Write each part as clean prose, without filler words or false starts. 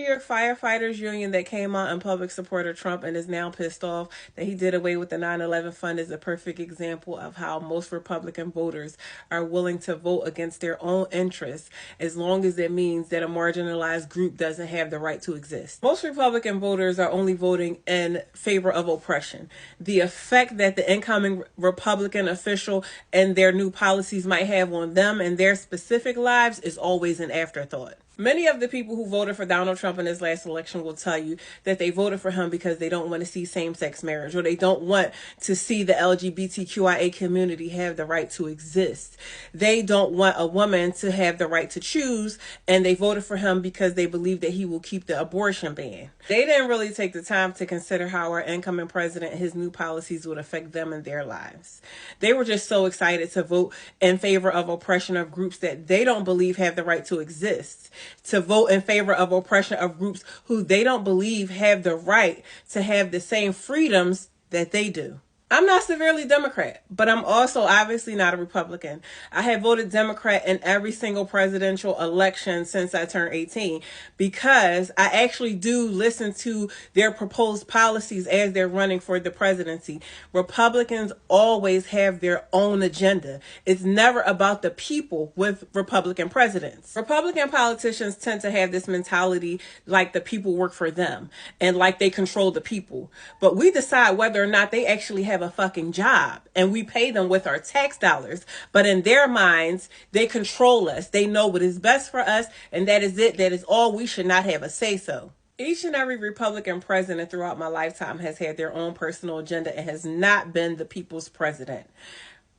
York Firefighters Union that came out in public support of Trump and is now pissed off that he did away with the 9/11 fund is a perfect example of how most Republican voters are willing to vote against their own interests as long as it means that a marginalized group doesn't have the right to exist. Most Republican voters are only voting in favor of oppression. The effect that the incoming Republican official and their new policies might have on them and their specific lives is always an afterthought. Many of the people who voted for Donald Trump in his last election will tell you that they voted for him because they don't want to see same-sex marriage, or they don't want to see the LGBTQIA community have the right to exist. They don't want a woman to have the right to choose, and they voted for him because they believe that he will keep the abortion ban. They didn't really take the time to consider how our incoming president and his new policies would affect them and their lives. They were just so excited to vote in favor of oppression of groups that they don't believe have the right to exist, to vote in favor of oppression of groups who they don't believe have the right to have the same freedoms that they do. I'm not severely Democrat, but I'm also obviously not a Republican. I have voted Democrat in every single presidential election since I turned 18 because I actually do listen to their proposed policies as they're running for the presidency. Republicans always have their own agenda. It's never about the people with Republican presidents. Republican politicians tend to have this mentality like the people work for them and like they control the people. But we decide whether or not they actually have a fucking job, and we pay them with our tax dollars. But in their minds, they control us. They know what is best for us, and that is it. That is all. We should not have a say-so. Each and every Republican president throughout my lifetime has had their own personal agenda and has not been the people's president.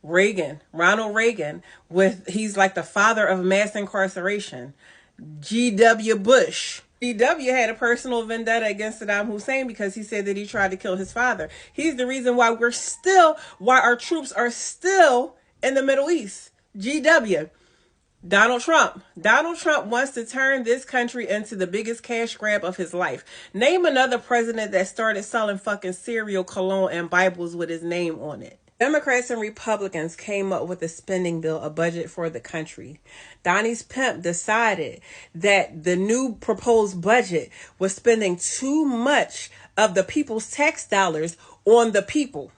Ronald Reagan, he's like the father of mass incarceration. G.W. Bush. G.W. had a personal vendetta against Saddam Hussein because he said that he tried to kill his father. He's the reason why our troops are still in the Middle East. G.W. Donald Trump. Donald Trump wants to turn this country into the biggest cash grab of his life. Name another president that started selling fucking cereal, cologne, and Bibles with his name on it. Democrats and Republicans came up with a spending bill, a budget for the country. Donnie's pimp decided that the new proposed budget was spending too much of the people's tax dollars on the people.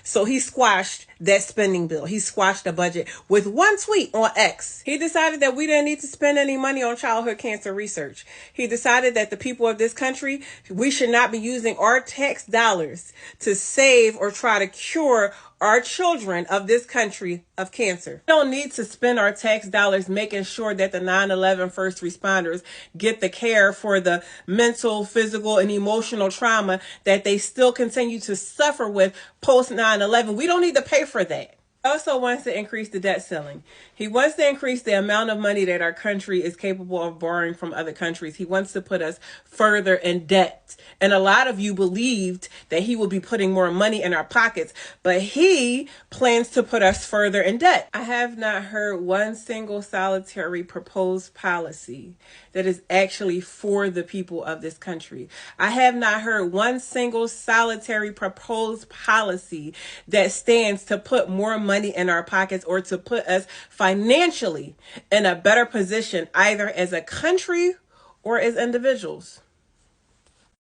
So he squashed that spending bill. He squashed the budget with one tweet on X. He decided that we didn't need to spend any money on childhood cancer research. He decided that the people of this country, we should not be using our tax dollars to save or try to cure our children of this country of cancer. We don't need to spend our tax dollars making sure that the 9/11 first responders get the care for the mental, physical, and emotional trauma that they still continue to suffer with post 9/11. We don't need to pay for that. He also wants to increase the debt ceiling. He wants to increase the amount of money that our country is capable of borrowing from other countries. He wants to put us further in debt. And a lot of you believed that he would be putting more money in our pockets, but he plans to put us further in debt. I have not heard one single solitary proposed policy that is actually for the people of this country. I have not heard one single solitary proposed policy that stands to put more money in our pockets or to put us financially in a better position, either as a country or as individuals.